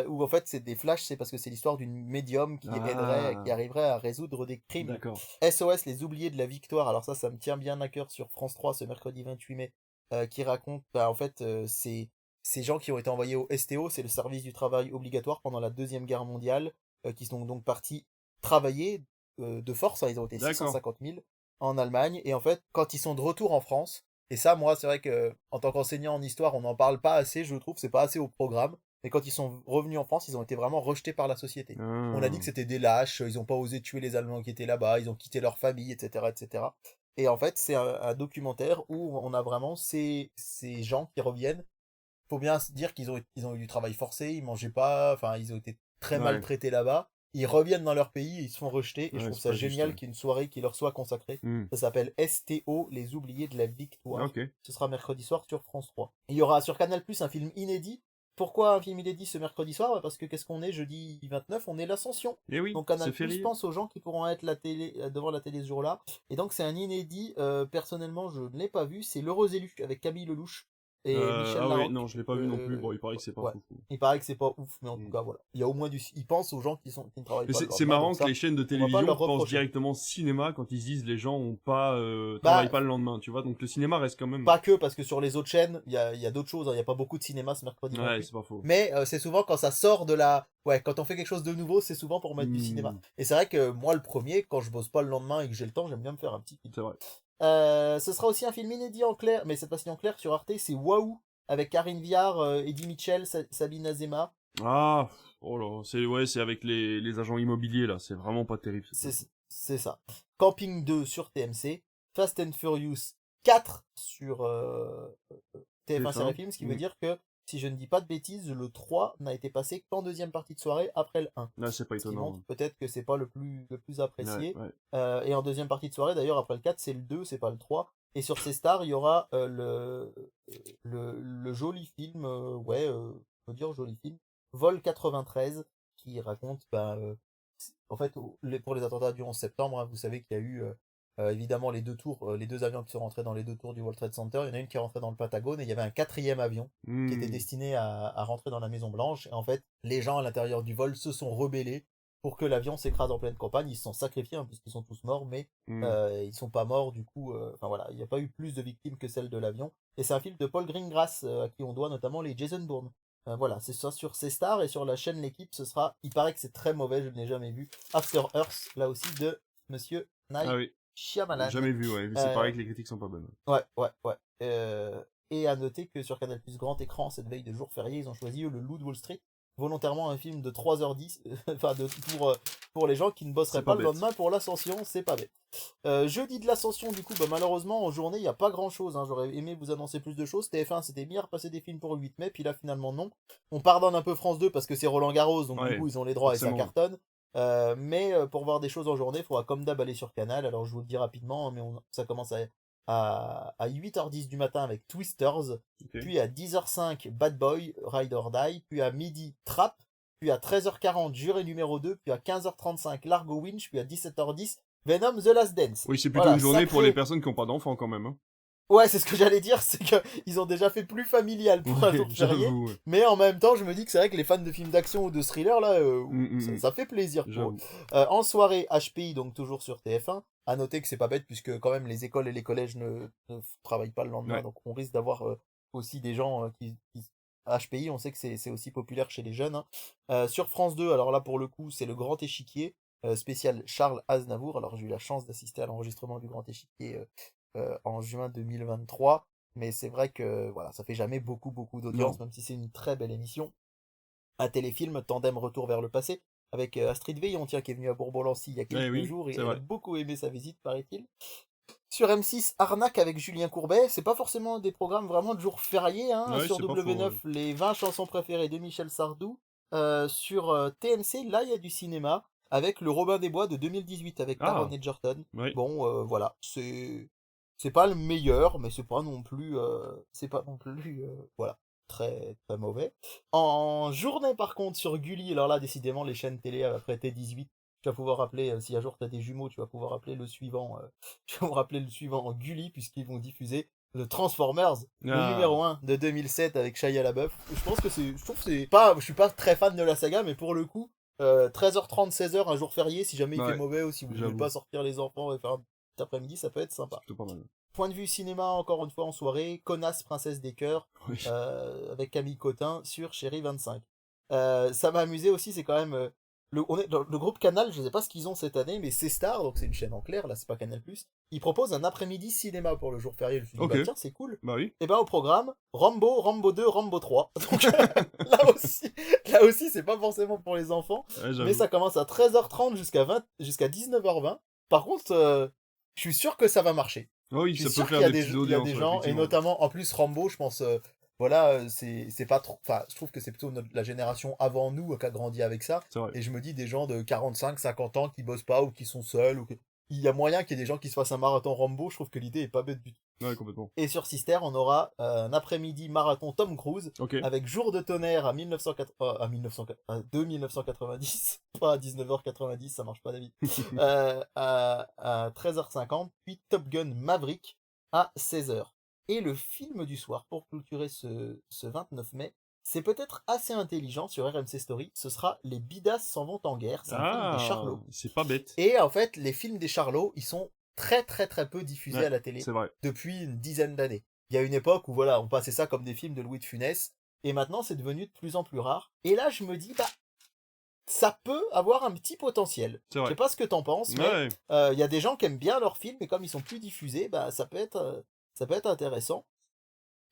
Où en fait, c'est des flashs, c'est parce que c'est l'histoire d'une médium qui Ah, arriverait à résoudre des crimes. d'accord. SOS, les oubliés de la victoire. Alors ça me tient bien à cœur sur France 3 ce mercredi 28 mai, qui raconte, bah, en fait, ces gens qui ont été envoyés au STO, c'est le service du travail obligatoire pendant la Deuxième Guerre mondiale, qui sont donc partis travailler de force, hein, ils ont été D'accord. 650 000 en Allemagne, et en fait, quand ils sont de retour en France, Et ça, moi, c'est vrai que en tant qu'enseignant en histoire, on n'en parle pas assez, je trouve, c'est pas assez au programme. Mais quand ils sont revenus en France, ils ont été vraiment rejetés par la société. On a dit que Ah. c'était des lâches, ils n'ont pas osé tuer les Allemands qui étaient là-bas, ils ont quitté leur famille, etc., etc. Et en fait, c'est un documentaire où on a vraiment ces gens qui reviennent. Faut bien se dire qu'ils ont eu du travail forcé, ils mangeaient pas, enfin, ils ont été très Ouais, maltraités là-bas. Ils reviennent dans leur pays, ils se font rejeter, et je ouais, trouve c'est ça pas juste, génial ouais. qu'il y ait une soirée qui leur soit consacrée. Hmm. Ça s'appelle STO, Les Oubliés de la Ah, Victoire. ok. Ce sera mercredi soir sur France 3. Il y aura sur Canal+ un film inédit. Pourquoi un film inédit ce mercredi soir? Bah, parce que qu'est-ce qu'on est jeudi 29? On est l'Ascension. Eh oui, Donc c'est Canal+ férié. pense aux gens qui pourront être devant la télé ce jour-là. Et donc c'est un inédit. Personnellement, je ne l'ai pas vu. C'est L'Heureux Élu avec Camille Lelouch et Michel Ah oui, non, Larocque. je l'ai pas vu non plus. Bon, il paraît que c'est pas Ouais. fou. Il paraît que c'est pas ouf, mais en tout Hmm. cas, voilà. Il y a au moins ils pensent aux gens qui ne travaillent Mais pas le c'est lendemain, donc marrant que ça, les chaînes de on va pas télévision leur pensent reprocher. directement cinéma quand ils se disent les gens ont pas Bah, travaillent pas le lendemain, tu vois. Donc le cinéma reste quand même. pas que, parce que sur les autres chaînes, il y a d'autres choses, hein. Il n'y a pas beaucoup de cinéma ce mercredi non Ouais, plus. c'est pas faux. Mais c'est souvent quand ça sort de la... Ouais, quand on fait quelque chose de nouveau, c'est souvent pour mettre du cinéma. Hmm. Et c'est vrai que moi, le premier, quand je bosse pas le lendemain et que j'ai le temps, j'aime bien me faire un petit film. C'est vrai. Ce sera aussi un film inédit en clair, mais cette fois-ci en clair sur Arte, c'est Waouh, avec Karine Viard, Eddie Mitchell, Sabine Azema. Ah, oh là, c'est avec les agents immobiliers là, c'est vraiment pas terrible cette C'est fois-ci. c'est ça. Camping 2 sur TMC, Fast and Furious 4 sur TF1 Série TF1. Film, ce qui veut Hmm. dire que, si je ne dis pas de bêtises, le 3 n'a été passé qu'en deuxième partie de soirée après le 1. Là, c'est pas Ce qui montre étonnant. peut-être que c'est pas le plus Ouais, apprécié. ouais. Et en deuxième partie de soirée, d'ailleurs, après le 4, c'est le 2, c'est pas le 3. Et sur ces stars, il y aura le joli film, on peut dire joli film, Vol 93, qui raconte, en fait, pour les attentats du 11 septembre, hein, vous savez qu'il y a eu évidemment les deux avions qui sont rentrés dans les deux tours du World Trade Center. Il y en a une qui est rentrée dans le Patagone et il y avait un quatrième avion qui était Hmm. destiné à rentrer dans la Maison Blanche. Et en fait, les gens à l'intérieur du vol se sont rebellés pour que l'avion s'écrase en pleine campagne. Ils se sont sacrifiés, hein, puisqu'ils sont tous morts, mais Hmm. ils sont pas morts du coup. Enfin voilà, il n'y a pas eu plus de victimes que celle de l'avion. Et c'est un film de Paul Greengrass à qui on doit notamment les Jason Bourne. Voilà, c'est ça sur ces stars et sur la chaîne L'équipe, ce sera, il paraît que c'est très mauvais, je ne l'ai jamais vu, After Earth, là aussi de Monsieur Ah Night oui, Shyamalan. jamais vu, ouais. C'est Euh, pareil que les critiques sont pas bonnes. ouais, ouais, ouais. Et à noter que sur Canal Plus Grand Écran, cette veille de jour férié, ils ont choisi eux, Le Loup de Wall Street, volontairement un film de 3h10, enfin pour les gens qui ne bosseraient C'est pas pas le bête. lendemain pour l'Ascension, c'est pas bête. Jeudi de l'Ascension, du coup, malheureusement, en journée, il n'y a pas grand chose, hein. J'aurais aimé vous annoncer plus de choses. TF1 c'était bien repasser des films pour le 8 mai, puis là, finalement, non. On pardonne un peu France 2 parce que c'est Roland Garros, donc du Ouais, coup, ils ont les droits et ça forcément. cartonne. Mais pour voir des choses en journée, il faudra comme d'hab aller sur Canal. Alors, je vous le dis rapidement, mais ça commence à 8h10 du matin avec Twisters, Ok. puis à 10h05 Bad Boy, Ride or Die, puis à midi Trap, puis à 13h40 Juré numéro 2, puis à 15h35 Largo Winch, puis à 17h10 Venom The Last Dance. Oui, c'est plutôt Voilà, une journée pour les sacré. personnes qui n'ont pas d'enfants quand même. Hein. Ouais, c'est ce que j'allais dire, c'est qu'ils ont déjà fait plus familial pour un Ouais, jour férié, j'avoue. Ouais. mais en même temps, je me dis que c'est vrai que les fans de films d'action ou de thriller, là, Hmm. ça fait plaisir pour eux. J'avoue. En soirée, HPI, donc toujours sur TF1. À noter que c'est pas bête, puisque quand même les écoles et les collèges ne travaillent pas le lendemain, Ouais. donc on risque d'avoir aussi des gens HPI, on sait que c'est aussi populaire chez les jeunes, hein. Sur France 2, alors là pour le coup, c'est Le Grand Échiquier, spécial Charles Aznavour. Alors j'ai eu la chance d'assister à l'enregistrement du Grand Échiquier en juin 2023. Mais c'est vrai que voilà, ça fait jamais beaucoup d'audience, Non. même si c'est une très belle émission. Un téléfilm, Tandem Retour vers le passé, avec Astrid Veillon, tiens, qui est venue à Bourbon-Lancy il y a Eh quelques oui, jours, et c'est elle a vrai. beaucoup aimé sa visite, paraît-il. Sur M6, Arnaque avec Julien Courbet, c'est pas forcément des programmes vraiment de jours fériés, hein. Ouais, Sur c'est pas faux. W9, Ouais. les 20 chansons préférées de Michel Sardou. Sur TMC, là, il y a du cinéma, avec Le Robin des Bois de 2018, avec Taron Ah, Egerton. oui. Bon, voilà, c'est pas le meilleur, mais c'est pas non plus, voilà, très très mauvais. En journée, par contre, sur Gulli, alors là, décidément, les chaînes télé après T18, tu vas pouvoir appeler, si un jour tu as des jumeaux, tu vas pouvoir appeler le suivant, tu vas pouvoir appeler le suivant en Gulli, puisqu'ils vont diffuser le Transformers, le Ah, numéro 1 de 2007 avec Shia LaBeouf. Je trouve que c'est pas, je suis pas très fan de la saga, mais pour le coup, 13h30, 16h, un jour férié, si jamais il fait ouais, mauvais ou si vous voulez j'avoue. pas sortir les enfants et faire un petit après-midi, ça peut être C'est sympa. plutôt pas mal. Point de vue cinéma, encore une fois en soirée, Connasse, Princesse des Cœurs, Oui. avec Camille Cotin sur Chéri 25. Ça m'a amusé aussi, c'est quand même le groupe Canal, je sais pas ce qu'ils ont cette année, mais c'est Star, donc c'est une chaîne en clair, là c'est pas Canal+. Ils proposent un après-midi cinéma pour le jour férié. Je me suis dit, Ok. bah tiens, c'est cool. Bah oui. Et ben au programme, Rambo, Rambo 2, Rambo 3. Donc là aussi, c'est pas forcément pour les enfants, Ouais, mais j'avoue. ça commence à 13h30 jusqu'à 19h20. Par contre, je suis sûr que ça va marcher. Ah oui, Je ça suis peut sûr faire qu'il y a des petites il y a audiences, des ouais, gens, et effectivement. notamment, en plus, Rambo, je pense, voilà, c'est pas trop. Enfin, je trouve que c'est plutôt la génération avant nous qui a grandi avec ça. C'est vrai. Et je me dis, des gens de 45, 50 ans qui bossent pas ou qui sont seuls, il y a moyen qu'il y ait des gens qui se fassent un marathon Rambo. Je trouve que l'idée est pas bête du tout. Ouais, complètement. Et sur Sister, on aura un après-midi marathon Tom Cruise Ok. avec Jour de tonnerre à 1990, pas à 19h90, ça marche pas David. À 13h50, puis Top Gun Maverick à 16h. Et le film du soir, pour clôturer ce 29 mai, c'est peut-être assez intelligent sur RMC Story, ce sera Les Bidas s'en vont en guerre, c'est un film des Charlots. C'est pas bête. Et en fait, les films des Charlots, ils sont très très très peu diffusés à la télé C'est vrai. depuis une dizaine d'années. Il y a une époque où voilà, on passait ça comme des films de Louis de Funès, et maintenant c'est devenu de plus en plus rare. Et là, je me dis, bah, ça peut avoir un petit potentiel. C'est Je vrai. sais pas ce que t'en penses, mais Ouais. il y a des gens qui aiment bien leurs films, et comme ils sont plus diffusés, bah, ça peut être intéressant.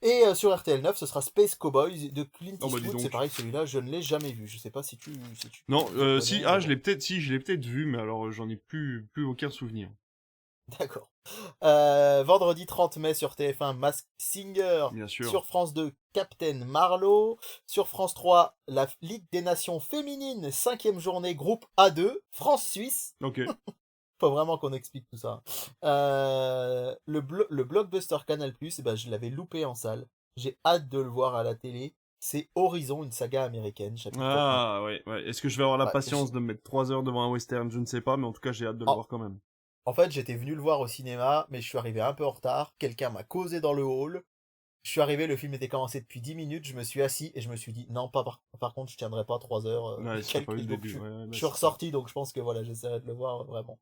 Et sur RTL 9, ce sera Space Cowboys de Clint Oh, bah, dis Eastwood. donc. C'est pareil, celui-là, je ne l'ai jamais vu. Je sais pas si tu Non, connais, si, mais je bon. l'ai peut-être vu, mais alors j'en ai plus aucun souvenir. D'accord. Vendredi 30 mai sur TF1, Mask Singer. Bien sûr. Sur France 2, Captain Marlowe. Sur France 3, la Ligue des Nations Féminines, 5e journée, groupe A2, France-Suisse. Ok. Faut vraiment qu'on explique tout ça. Le blockbuster Canal+, eh ben, je l'avais loupé en salle. J'ai hâte de le voir à la télé. C'est Horizon, une saga américaine, chapitre 9. Ah, ouais. Est-ce que je vais avoir la Ouais, patience de me mettre 3 heures devant un western? Je ne sais pas, mais en tout cas, j'ai hâte de le en, voir quand même. en fait, j'étais venu le voir au cinéma, mais je suis arrivé un peu en retard. Quelqu'un m'a causé dans le hall. Je suis arrivé, le film était commencé depuis 10 minutes, je me suis assis et je me suis dit, non, par contre, je tiendrai pas 3 heures. Ouais, si t'as pas eu le Donc, début. Ouais, bah, je suis c'est ça. ressorti, donc je pense que voilà, j'essaierai de le voir vraiment.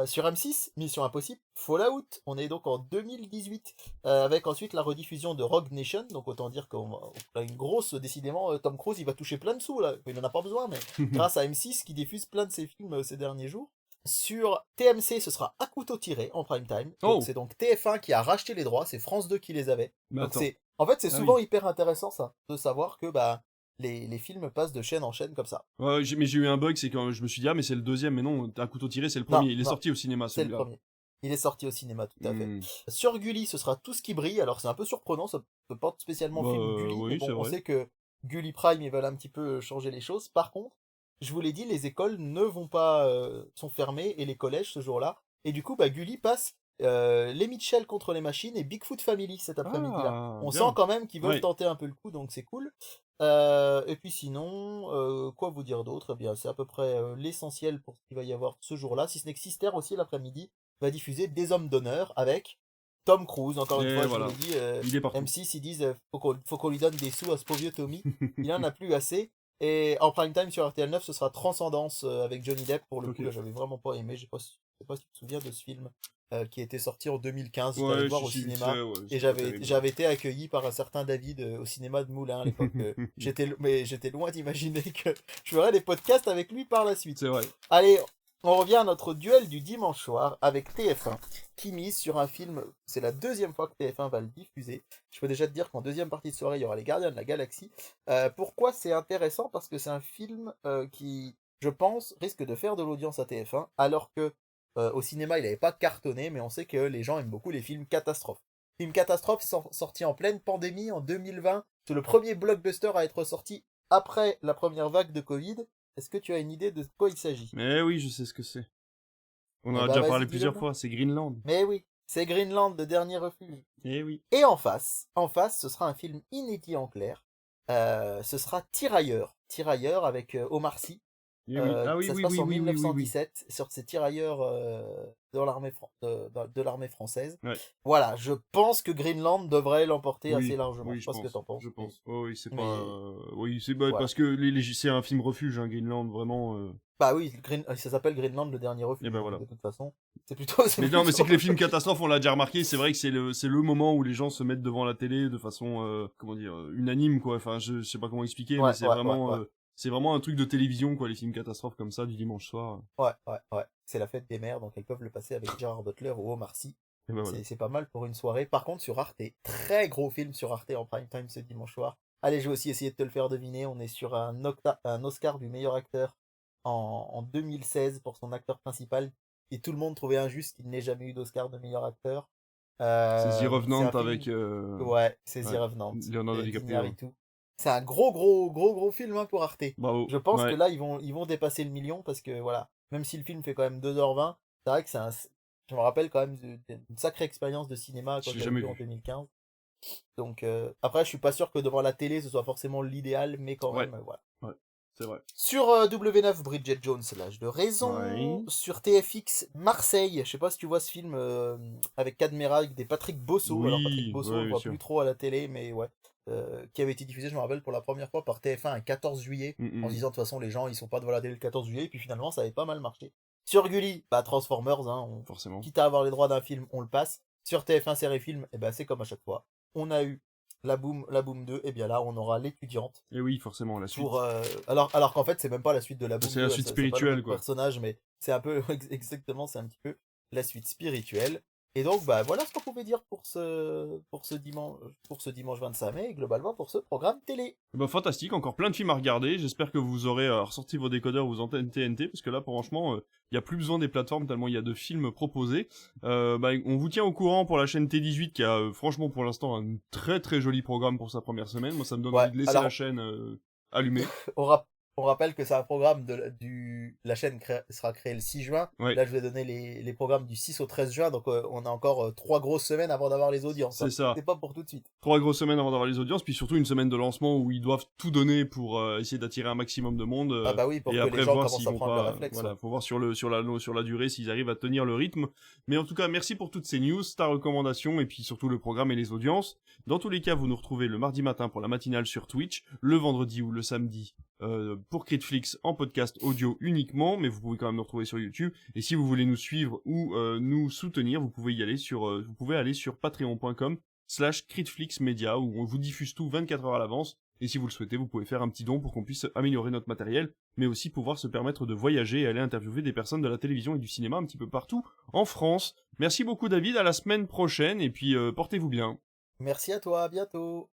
Sur M6, Mission Impossible, Fallout, on est donc en 2018, avec ensuite la rediffusion de Rogue Nation, donc autant dire qu'on a une grosse, décidément, Tom Cruise, il va toucher plein de sous, là, il en a pas besoin, mais grâce à M6 qui diffuse plein de ses films ces derniers jours. Sur TMC, ce sera À couteau tiré en prime time. Donc Oh! c'est donc TF1 qui a racheté les droits, c'est France 2 qui les avait. Mais Donc attends. c'est en fait c'est Ah souvent oui. hyper intéressant ça, de savoir que bah les films passent de chaîne en chaîne comme ça. Ouais, mais j'ai eu un bug, c'est quand je me suis dit, ah, mais c'est le deuxième, mais non, un couteau tiré, c'est le Non, premier. Il est non, sorti au cinéma, c'est le celui-là. premier. Il est sorti au cinéma, tout à fait. Hmm. Sur Gulli, ce sera Tout ce qui brille. Alors c'est un peu surprenant, ça peut pas spécialement Bah, film Gulli, mais oui, bon, c'est on vrai. sait que Gulli Prime, ils veulent un petit peu changer les choses. Par contre, je vous l'ai dit, les écoles ne vont pas, sont fermées, et les collèges ce jour-là. Et du coup, bah, Gulli passe les Mitchell contre les machines et Bigfoot Family cet après-midi-là. Ah, On sent bien. quand même qu'ils veulent Ouais. tenter un peu le coup, donc c'est cool. Et puis sinon, quoi vous dire d'autre? Eh bien, c'est à peu près l'essentiel pour ce qu'il va y avoir ce jour-là, si ce n'est que Sister aussi l'après-midi va diffuser Des Hommes d'honneur avec Tom Cruise. Encore une Et fois, je voilà. vous l'ai dit, Il est partout. M6 ils disent faut qu'on lui donne des sous à ce pauvre vieux Tommy. Il en a plus assez. Et en prime time sur RTL 9, ce sera Transcendance avec Johnny Depp. Pour le Ok. coup, là, j'avais vraiment pas aimé. Je sais pas si tu te souviens de ce film qui était sorti en 2015. J'étais allé Ouais, le voir si, au si, vite cinéma. fait, ouais, Et c'est pas terrible. j'avais été accueilli par un certain David au cinéma de Moulins à l'époque. Mais j'étais loin d'imaginer que je ferais des podcasts avec lui par la suite. C'est vrai. Allez, on revient à notre duel du dimanche soir avec TF1 qui mise sur un film. C'est la deuxième fois que TF1 va le diffuser. Je peux déjà te dire qu'en deuxième partie de soirée, il y aura Les Gardiens de la Galaxie. Pourquoi c'est intéressant? Parce que c'est un film qui, je pense, risque de faire de l'audience à TF1, alors que au cinéma, il n'avait pas cartonné, mais on sait que les gens aiment beaucoup les films catastrophes. Film catastrophe sorti en pleine pandémie en 2020. C'est le premier blockbuster à être sorti après la première vague de Covid. Est-ce que tu as une idée de quoi il s'agit? Mais oui, je sais ce que c'est. On en Eh a ben, déjà vas-y, parlé dis-le plusieurs moi. fois, c'est Greenland. Mais oui, c'est Greenland, le dernier refuge. Eh oui. Et en face, ce sera un film inédit en clair. Ce sera Tirailleurs. Tirailleurs avec Omar Sy. Eh oui. Ah oui, Ça se oui, passe oui, en oui, oui, oui, oui. 1917 sur ces tirailleurs de l'armée française. Ouais. Voilà, je pense que Greenland devrait l'emporter assez Oui, largement. oui, Je sais pas ce que t'en penses. je pense. Oh, oui, c'est mais- pas... Oui, c'est voilà. parce que c'est un film refuge, hein, Greenland, vraiment... Bah oui, ça s'appelle Greenland, le dernier refuge. Et ben voilà. De toute façon, c'est plutôt. Mais non, mais c'est que les films catastrophes, on l'a déjà remarqué, c'est vrai que c'est le moment où les gens se mettent devant la télé de façon, comment dire, unanime, quoi. Enfin, je sais pas comment expliquer, Ouais, mais c'est ouais, vraiment... ouais, ouais. c'est vraiment un truc de télévision, quoi, les films catastrophes comme ça, du dimanche soir. Ouais. C'est la fête des mères, donc elles peuvent le passer avec Gerard Butler ou Omar Sy. Et ben voilà. C'est pas mal pour une soirée. Par contre, sur Arte, très gros film sur Arte en prime time ce dimanche soir. Allez, je vais aussi essayer de te le faire deviner. On est sur un Oscar du meilleur acteur en 2016 pour son acteur principal. Et tout le monde trouvait injuste qu'il n'ait jamais eu d'Oscar de meilleur acteur. C'est The C'est Revenant un film... avec... Ouais, c'est The ouais, Revenant. Leonardo Et DiCaprio. d'Iñárritu. C'est un gros film hein, pour Arte. Bravo. Je pense Ouais. que là, ils vont dépasser le million parce que voilà, même si le film fait quand même 2h20, c'est vrai que je me rappelle quand même d'une sacrée expérience de cinéma quand J'ai je l'ai jamais vu en vu. 2015. Donc après, je suis pas sûr que devant la télé ce soit forcément l'idéal, mais quand Ouais. même, voilà. Ouais, c'est vrai. Sur W9, Bridget Jones, l'âge de raison. Ouais. Sur TFX, Marseille. Je sais pas si tu vois ce film avec Cadmera, avec des Patrick Bosso. Alors Patrick Oui, Bosso, ouais, on le bien voit sûr. plus trop à la télé, mais ouais. Qui avait été diffusé, je me rappelle, pour la première fois par TF1 un 14 juillet. En se disant, de toute façon, les gens, ils sont pas devant la télé le 14 juillet. Et puis finalement, ça avait pas mal marché. Sur Gulli, bah Transformers, hein, Forcément. quitte à avoir les droits d'un film, on le passe. Sur TF1 série film, et ben c'est comme à chaque fois. On a eu la Boom 2, et bien là, on aura l'étudiante. Et oui, forcément, la suite. Alors qu'en fait, c'est même pas la suite de la Boom 2. C'est la suite c'est pas le spirituelle, même quoi. personnage, mais c'est un peu, exactement, c'est un petit peu la suite spirituelle. Et donc, bah, voilà ce qu'on pouvait dire pour ce dimanche 25 mai, et globalement pour ce programme télé. Bah, fantastique, encore plein de films à regarder. J'espère que vous aurez ressorti vos décodeurs, vos antennes TNT, parce que là, franchement, il y a plus besoin des plateformes tellement il y a de films proposés. Bah, on vous tient au courant pour la chaîne T18 qui a, franchement, pour l'instant, un très très joli programme pour sa première semaine. Moi, ça me donne Ouais, envie de laisser alors, la chaîne allumée. on rappelle que c'est un programme la chaîne sera créée le 6 juin. Ouais. Là, je vais donner les programmes du 6 au 13 juin, donc on a encore 3 grosses semaines avant d'avoir les audiences. C'est ça. C'est pas pour tout de suite. 3 grosses semaines avant d'avoir les audiences, puis surtout une semaine de lancement où ils doivent tout donner pour essayer d'attirer un maximum de monde. Ah bah oui, pour et que après les gens voir commencent s'ils à vont prendre le pas. réflexe. Voilà, Ouais. faut voir sur la durée s'ils arrivent à tenir le rythme. Mais en tout cas, merci pour toutes ces news, ta recommandation et puis surtout le programme et les audiences. Dans tous les cas, vous nous retrouvez le mardi matin pour la matinale sur Twitch, le vendredi ou le samedi pour Critflix en podcast audio uniquement, mais vous pouvez quand même nous retrouver sur YouTube. Et si vous voulez nous suivre ou nous soutenir, vous pouvez aller sur patreon.com/critflixmedia où on vous diffuse tout 24 heures à l'avance. Et si vous le souhaitez, vous pouvez faire un petit don pour qu'on puisse améliorer notre matériel, mais aussi pouvoir se permettre de voyager et aller interviewer des personnes de la télévision et du cinéma un petit peu partout en France. Merci beaucoup David, à la semaine prochaine et puis portez-vous bien. Merci à toi, à bientôt.